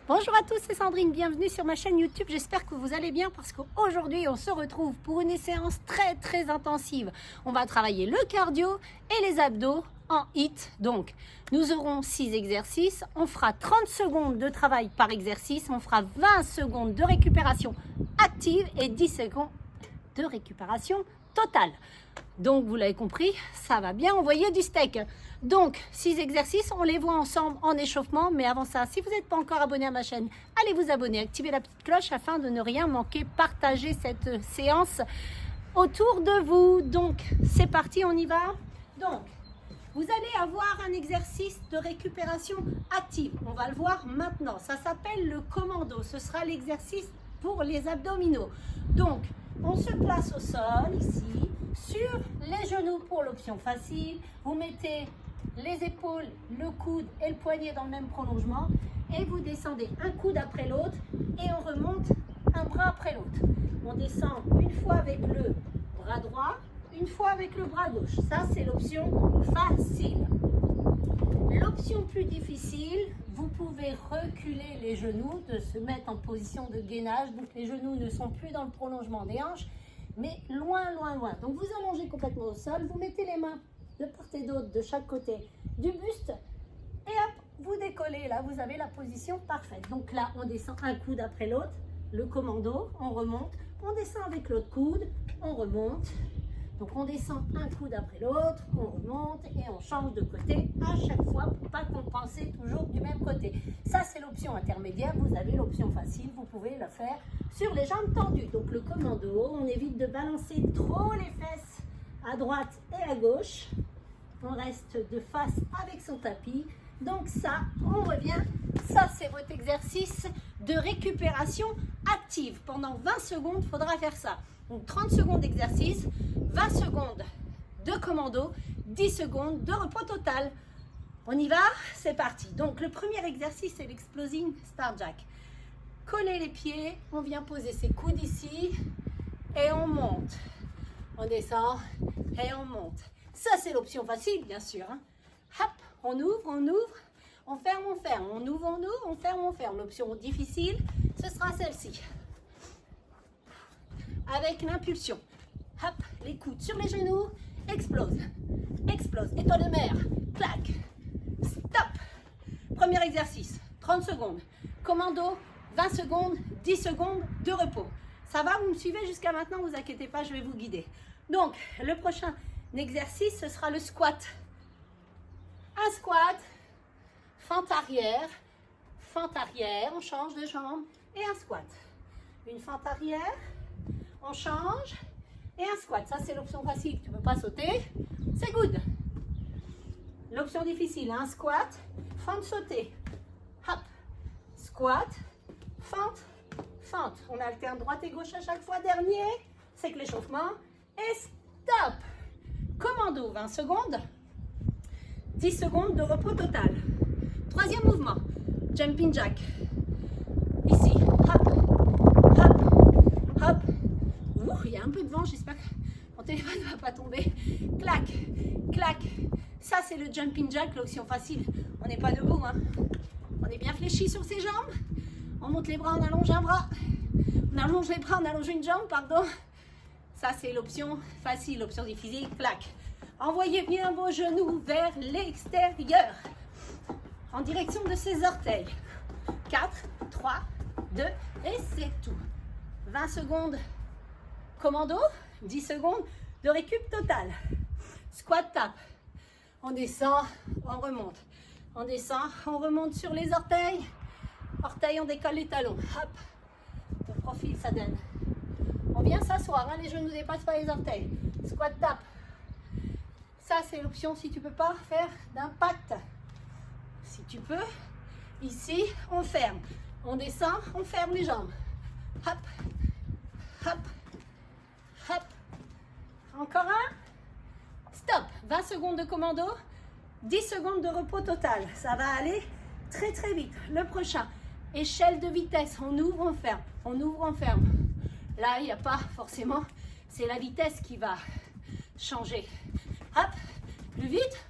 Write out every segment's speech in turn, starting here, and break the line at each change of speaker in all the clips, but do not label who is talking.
Bonjour à tous, c'est Sandrine, bienvenue sur ma chaîne YouTube. J'espère que vous allez bien parce qu'aujourd'hui on se retrouve pour une séance très intensive. On va travailler le cardio et les abdos en HIIT. Donc nous aurons 6 exercices, on fera 30 secondes de travail par exercice, on fera 20 secondes de récupération active et 10 secondes de récupération totale. Donc vous l'avez compris, ça va bien envoyer du steak. Donc 6 exercices, on les voit ensemble en échauffement. Mais avant ça, si vous n'êtes pas encore abonné à ma chaîne, allez vous abonner, activez la petite cloche afin de ne rien manquer. Partagez cette séance autour de vous. Donc c'est parti, on y va. Donc vous allez avoir un exercice de récupération active. On va le voir maintenant. Ça s'appelle le commando. Ce sera l'exercice pour les abdominaux. Donc on se place au sol ici, sur les genoux pour l'option facile. Vous mettez les épaules, le coude et le poignet dans le même prolongement et vous descendez un coude après l'autre et on remonte un bras après l'autre. On descend une fois avec le bras droit, une fois avec le bras gauche. Ça, c'est l'option facile. L'option plus difficile, vous pouvez reculer les genoux, de se mettre en position de gainage. Donc les genoux ne sont plus dans le prolongement des hanches, mais loin. Donc vous allongez complètement au sol, vous mettez les mains de part et d'autre, de chaque côté du buste, et hop, vous décollez. Là, vous avez la position parfaite. Donc là, on descend un coude après l'autre, le commando, on remonte, on descend avec l'autre coude, on remonte. Donc on descend un coude après l'autre, on remonte et on change de côté à chaque fois pour pas compenser toujours du même côté. Ça, c'est l'option intermédiaire. Vous avez l'option facile, vous pouvez le faire sur les jambes tendues. Donc le commando, on évite de balancer trop les fesses à droite et à gauche. On reste de face avec son tapis. Donc ça, on revient. Ça, c'est votre exercice de récupération active. Pendant 20 secondes, il faudra faire ça. Donc 30 secondes d'exercice, 20 secondes de commando, 10 secondes de repos total. On y va? C'est parti. Donc le premier exercice, c'est l'explosing star jack. Collez les pieds, on vient poser ses coudes ici et on monte. On descend et on monte. Ça, c'est l'option facile, bien sûr. Hop, on ouvre, on ferme, on ouvre, on ferme. L'option difficile, ce sera celle-ci. Avec l'impulsion. Hop, les coudes sur les genoux, explose. Étoile de mer, clac, stop. Premier exercice, 30 secondes. Commando, 20 secondes, 10 secondes de repos. Ça va, vous me suivez jusqu'à maintenant, vous inquiétez pas, je vais vous guider. Donc, le prochain exercice, ce sera le squat. Un squat, fente arrière, on change de jambe et un squat. Une fente arrière, on change et un squat. Ça, c'est l'option facile. Tu ne peux pas sauter. C'est good. L'option difficile, un squat, fente sautée. Hop. Squat, fente. On alterne droite et gauche à chaque fois. Dernier, c'est que l'échauffement. Et stop. Commando, 20 secondes. 10 secondes de repos total. Troisième mouvement, jumping jack. Ici, hop. Il y a un peu de vent, j'espère que mon téléphone ne va pas tomber. Clac. Ça, c'est le jumping jack, l'option facile. On n'est pas debout, hein. On est bien fléchi sur ses jambes. On monte les bras, on allonge un bras. On allonge les bras, on allonge une jambe, pardon. Ça, c'est l'option facile, l'option difficile, clac. Envoyez bien vos genoux vers l'extérieur, en direction de ses orteils. 4, 3, 2, et c'est tout. 20 secondes commando, 10 secondes de récup total. Squat tap. On descend, on remonte. On descend, on remonte sur les orteils. Orteils, on décolle les talons. Hop. De profil, ça donne. On vient s'asseoir, hein, les genoux ne dépassent pas les orteils. Squat tap. Ça, c'est l'option si tu ne peux pas faire d'impact. Si tu peux, ici, on ferme. On descend, on ferme les jambes. Hop. Encore un. Stop. 20 secondes de commando, 10 secondes de repos total. Ça va aller très vite. Le prochain, échelle de vitesse. On ouvre, on ferme. Là, il n'y a pas forcément, c'est la vitesse qui va changer. Hop, plus vite,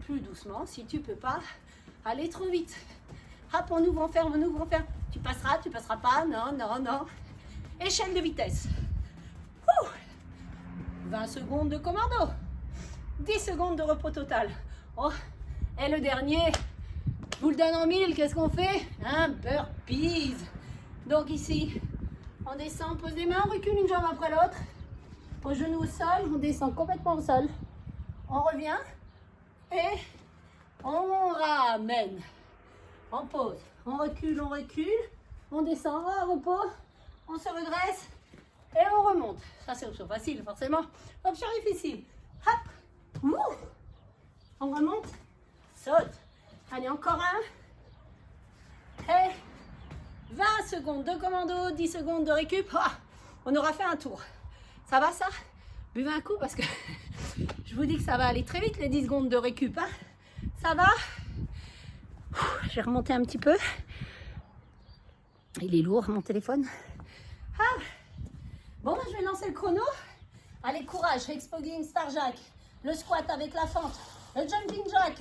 plus doucement si tu ne peux pas aller trop vite. Hop, on ouvre, on ferme, on ouvre, on ferme. Tu passeras pas. Non, non, non. Échelle de vitesse. 20 secondes de commando. 10 secondes de repos total. Oh, et le dernier, je vous le donne en 1000. Qu'est-ce qu'on fait? Un burpees. Donc ici, on descend, on pose les mains, on recule une jambe après l'autre. Au genou au sol, on descend complètement au sol. On revient et on ramène. On pose, on recule, on descend, on repos, on se redresse et on remonte. Ça c'est option facile forcément. Option difficile. Hop, ouh. On remonte, saute. Allez, encore un. Et 20 secondes de commando, 10 secondes de récup. Ah, on aura fait un tour. Ça va ça? Buvez un coup parce que je vous dis que ça va aller très vite les 10 secondes de récup. Hein. Ça va? Je vais remonter un petit peu. Il est lourd mon téléphone. Ah. Bon, je vais lancer le chrono. Allez, courage. Exploding Star Jack. Le squat avec la fente. Le jumping jack.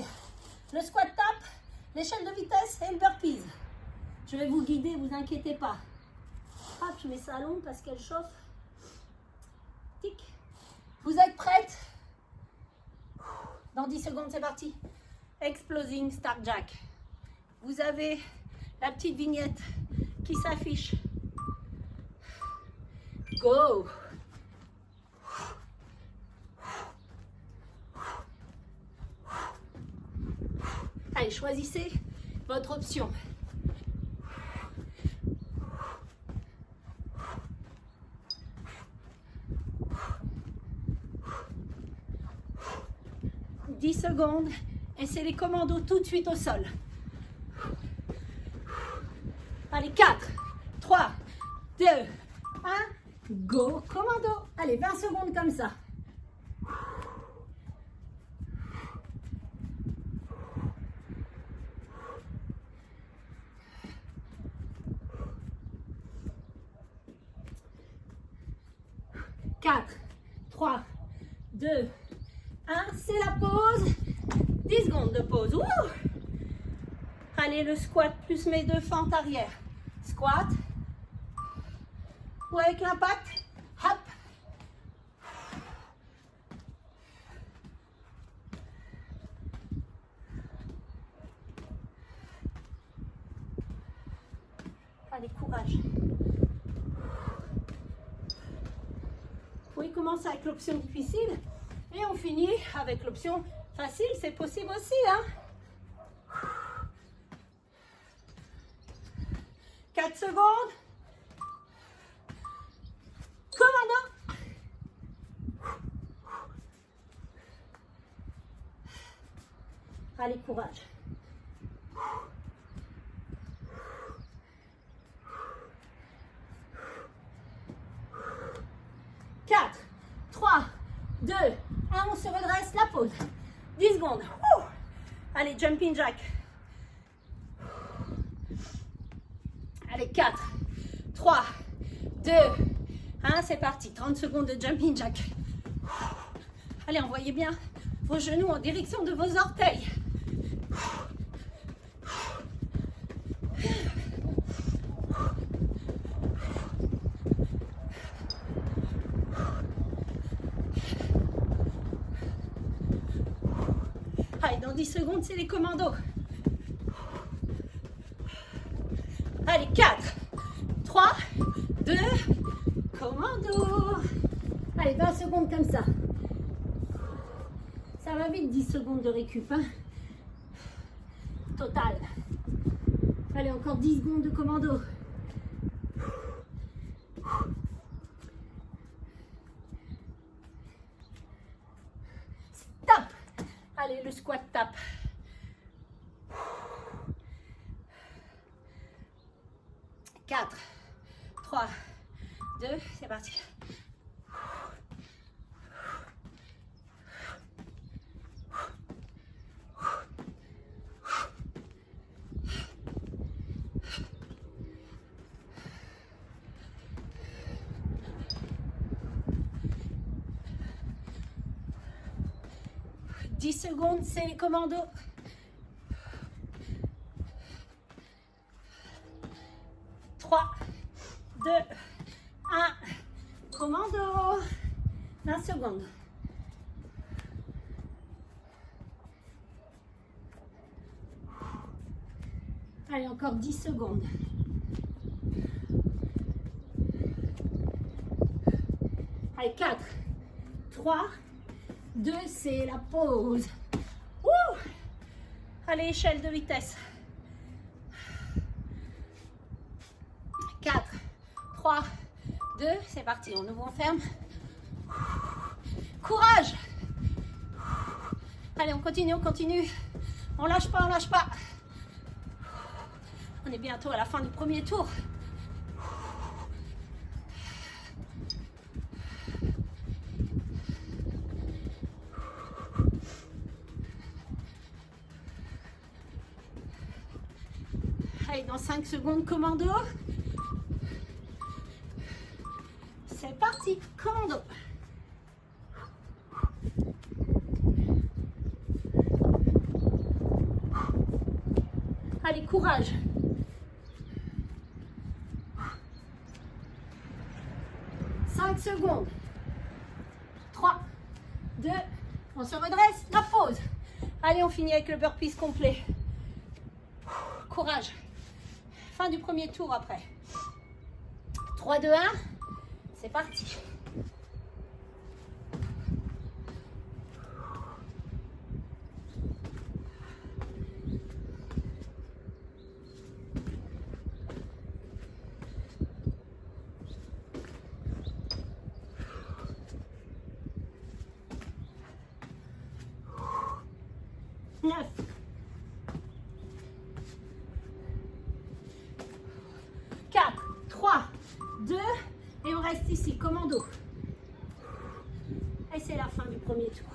Le squat tap. L'échelle de vitesse et le burpees. Je vais vous guider, vous inquiétez pas. Hop, je mets ça à l'ombre parce qu'elle chauffe. Tic. Vous êtes prêtes? Dans 10 secondes, c'est parti. Exploding Star Jack. Vous avez la petite vignette qui s'affiche. Go! Allez, choisissez votre option. « 10 secondes et c'est les commandos tout de suite au sol. Allez, 4, 3, 2, 1, go, commando. Allez, 20 secondes comme ça. Quatre, 3, 2, 1, c'est la pause. 10 secondes de pause. Ouh. Allez, le squat plus mes deux fentes arrière. Squat. Ou avec l'impact. Hop. Allez, courage. Vous pouvez commencer avec l'option difficile et on finit avec l'option facile. C'est possible aussi, hein. 4 secondes. Commando. Allez, courage. Quatre, 3, 2, 1, on se redresse, la pause. 10 secondes. Ouh. Allez, jumping jack. Allez, 4, 3, 2, 1, c'est parti. 30 secondes de jumping jack. Allez, envoyez bien vos genoux en direction de vos orteils. Allez, dans 10 secondes, c'est les commandos. Allez, 4, 3, 2, commando. Allez, 20 secondes comme ça. Ça va vite, 10 secondes de récup. Hein. Total. Allez, encore 10 secondes de commando. Stop. Allez, le squat tap. Quatre, 3, 2, c'est parti. « 10 secondes, c'est les commandos. 3, 2, 1. Commando. 20 secondes. Allez, encore 10 secondes. Allez, 4, 3, 2, c'est la pause. Ouh. Allez, échelle de vitesse. 4, 3, 2, c'est parti. On ouvre, on ferme. Courage. Allez, on continue, on continue. On lâche pas, on lâche pas. On est bientôt à la fin du premier tour. Allez, dans 5 secondes, commando. C'est parti, commando. Allez, courage. 5 secondes. 3, 2, on se redresse, la pause. Allez, on finit avec le burpees complet. Courage. Fin du premier tour après. 3, 2, 1, c'est parti. Neuf. 4, 3, 2, et on reste ici, commando. Et c'est la fin du premier tour.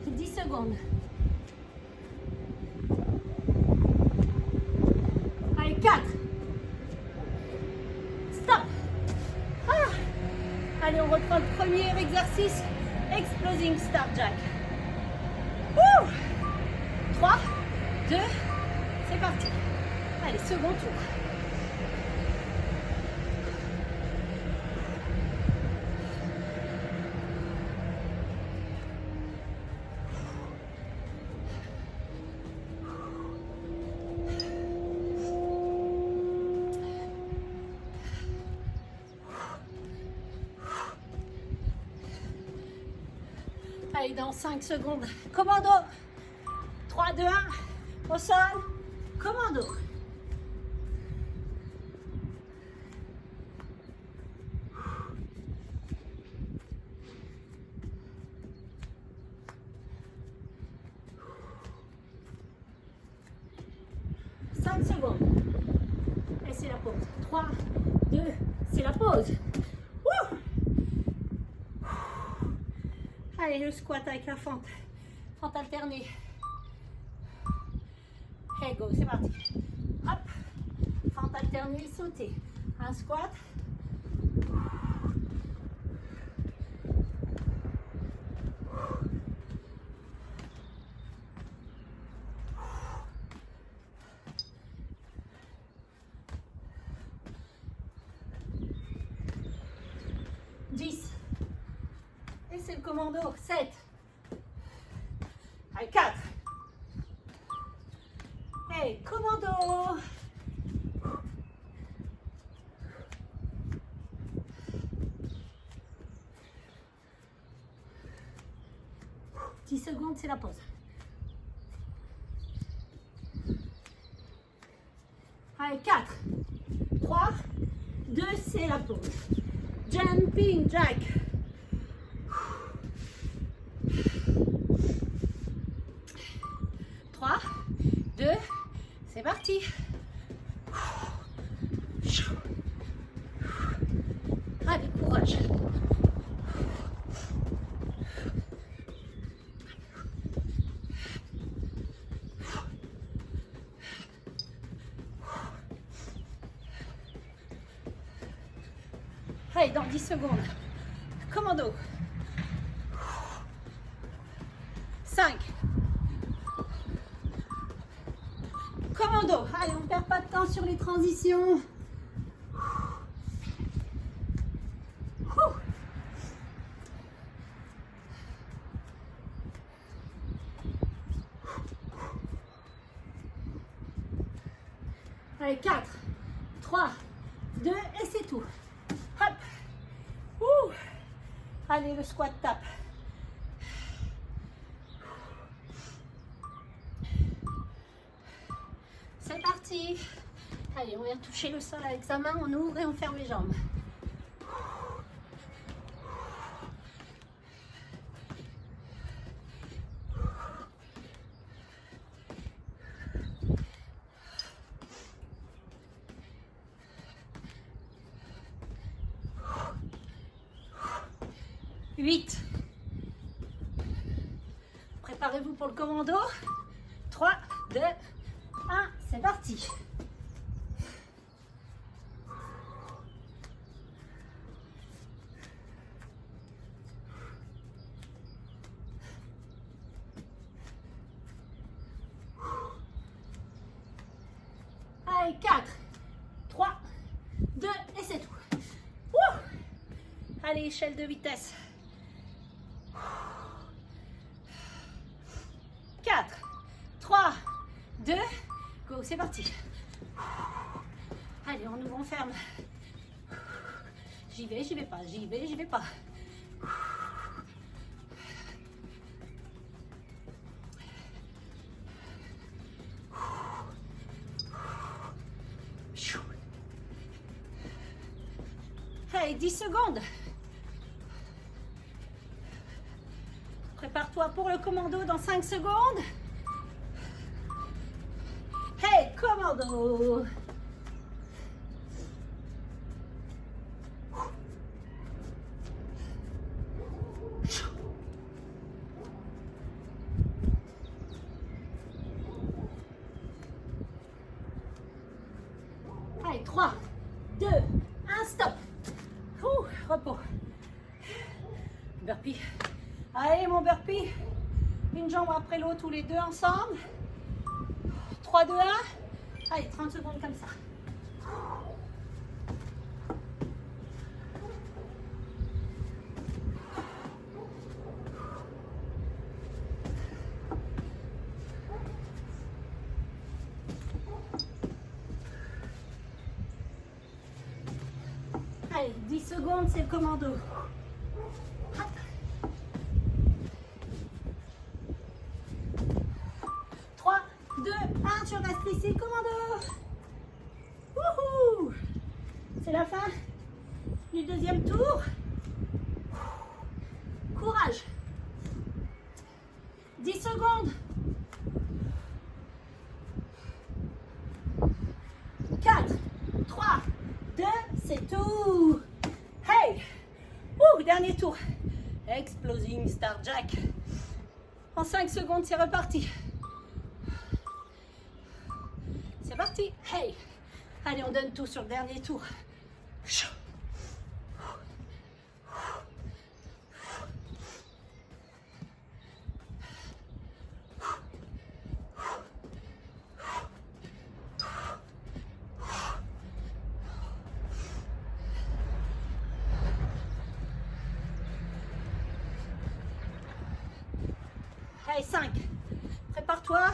« 10 secondes. Allez, 4. Stop. Ah. Allez, on reprend le premier exercice. Exploding Star Jack. 3, 2, c'est parti. Allez, second tour. Allez, dans 5 secondes. Commando. 3, 2, 1. Au sol. Commando. Secondes. Et c'est la pause. 3, 2, c'est la pause. Wouh. Allez, le squat avec la fente. Fente alternée. Hey, go, c'est parti. Hop. Fente alternée, sauter. Un squat. Et c'est le commando. 7. Allez, 4. Hey, commando. « 10 secondes, c'est la pause. Allez, 4, 3, 2, c'est la pause. Jumping jack. Trois, 2, c'est parti. Allez, courage. Allez, dans 10 secondes. Commando. 5, commando. Allez, on ne perd pas de temps sur les transitions. Allez, 4, 3, 2, et c'est tout. Hop. Ouh. Allez, le squat tape. C'est parti. Allez, on vient toucher le sol avec sa main, on ouvre et on ferme les jambes. Huit. Préparez-vous pour le commando. 3, 2, 1, c'est parti. Allez, 4, 3, 2, et c'est tout. Ouh. Allez, échelle de vitesse. 4, 3, 2, go, c'est parti. Allez, on ouvre, on ferme. J'y vais pas, j'y vais pas. Allez, 10 secondes. Prépare-toi pour le commando dans 5 secondes. Hey, commando. Allez, 3, 2, 1, stop. Ouh, repos. Burpee. Allez, mon burpee. Une jambe après l'autre, tous les deux ensemble. 3, 2, 1. Allez, 30 secondes comme ça. Allez, 10 secondes, c'est le commando. Hop. 3, 2, 1, tu restes ici, commando. Wouhou! C'est la fin du deuxième tour. Courage. 10 secondes. 4, 3, 2, c'est tout. Hey! Ouh, dernier tour. Exploding Star Jack. En 5 secondes, c'est reparti. C'est parti. Hey! Allez, on donne tout sur le dernier tour. Allez, 5. Prépare-toi.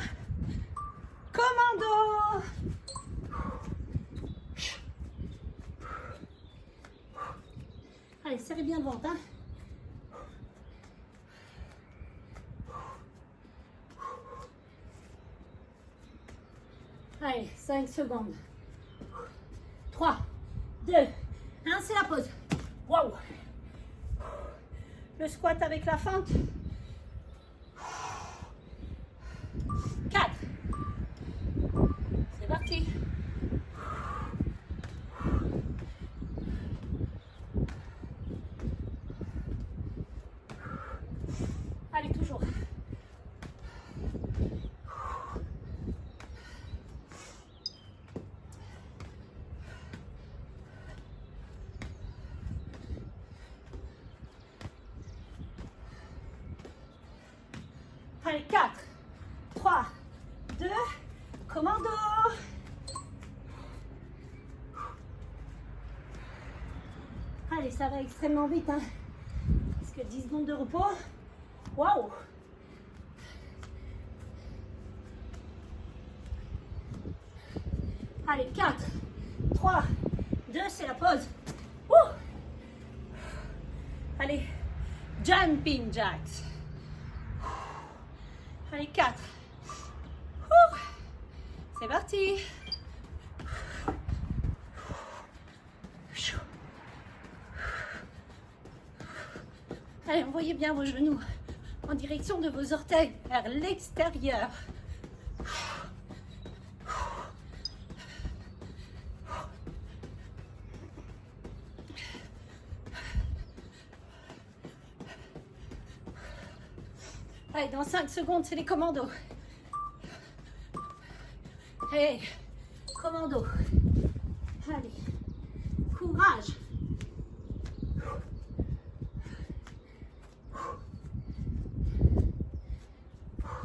Commando. Allez, serrez bien le ventre. Hein. Allez, 5 secondes. 3, 2, 1, c'est la pause. Waouh. Le squat avec la fente. 4. C'est parti. Allez, toujours. Allez, 4, 3, 2, Commando. Allez, ça va extrêmement vite, hein, parce que 10 secondes de repos. Waouh! Allez, 4, 3, 2, c'est la pause. Ouh. Allez, jumping jacks. Allez, 4. Ouh. C'est parti. Allez, envoyez bien vos genoux en direction de vos orteils vers l'extérieur. Allez, dans 5 secondes, c'est les commandos. Hey, commando. Allez, courage.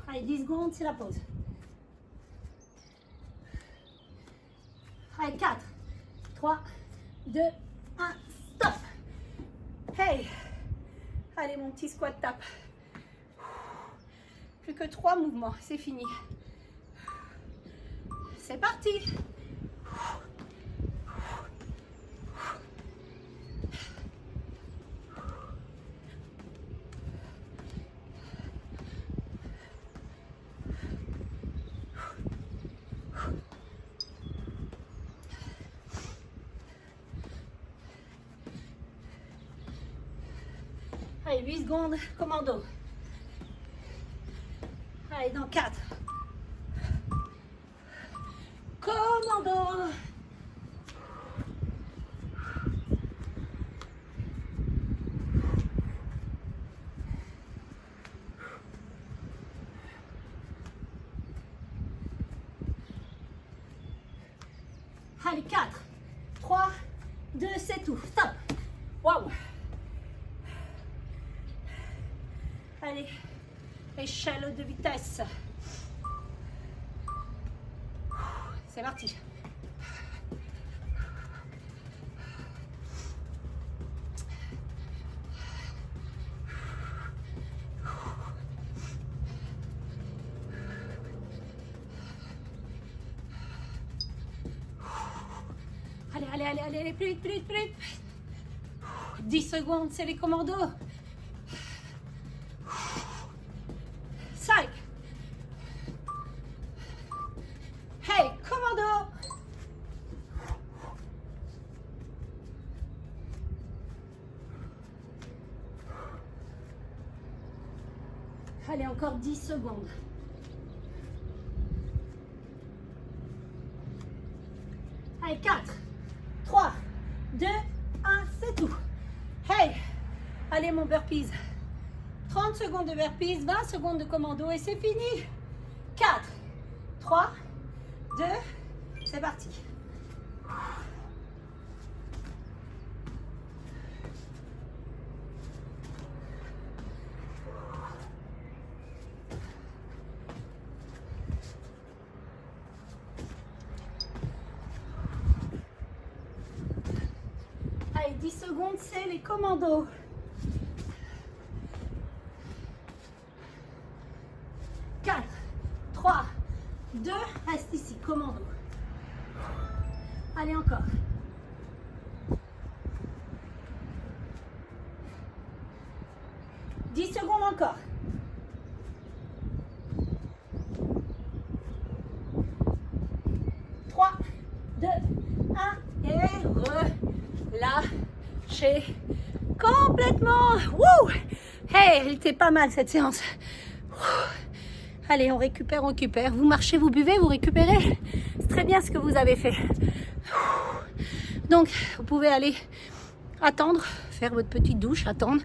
Allez, 10 secondes, c'est la pause. Allez, 4, 3, 2, 1, stop. Hey. Allez, mon petit squat tap. Plus que 3 mouvements, c'est fini. C'est parti. Allez, 8 secondes, commando. Allez, dans 4. Commando. Allez, 4, 3, 2, c'est tout. Stop. Waouh. Allez, échelle de vitesse. C'est parti. Allez, plus vite, plus vite, plus vite. 10 secondes, c'est les commandos. 5. Hey, commando. Allez, encore 10 secondes. Allez, 4, 3, 2, 1, c'est tout. Hey, allez mon burpees. 30 secondes de burpees, 20 secondes de commando et c'est fini. 4, 3, 2, c'est parti. Allez, 10 secondes, c'est les commandos. Reste ici, commando. Allez, encore. « 10 secondes encore. « 3, 2, 1 et relâchez complètement. Wouh! Hey, elle était pas mal cette séance. Allez, on récupère, on récupère. Vous marchez, vous buvez, vous récupérez. C'est très bien ce que vous avez fait. Donc, vous pouvez aller attendre, faire votre petite douche, attendre.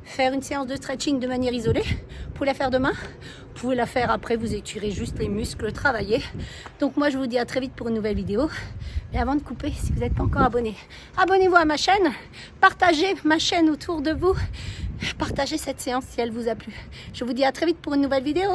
Faire une séance de stretching de manière isolée. Vous pouvez la faire demain. Vous pouvez la faire après, vous étirez juste les muscles, travailler. Donc moi, je vous dis à très vite pour une nouvelle vidéo. Et avant de couper, si vous n'êtes pas encore abonné, abonnez-vous à ma chaîne. Partagez ma chaîne autour de vous. Partagez cette séance si elle vous a plu. Je vous dis à très vite pour une nouvelle vidéo.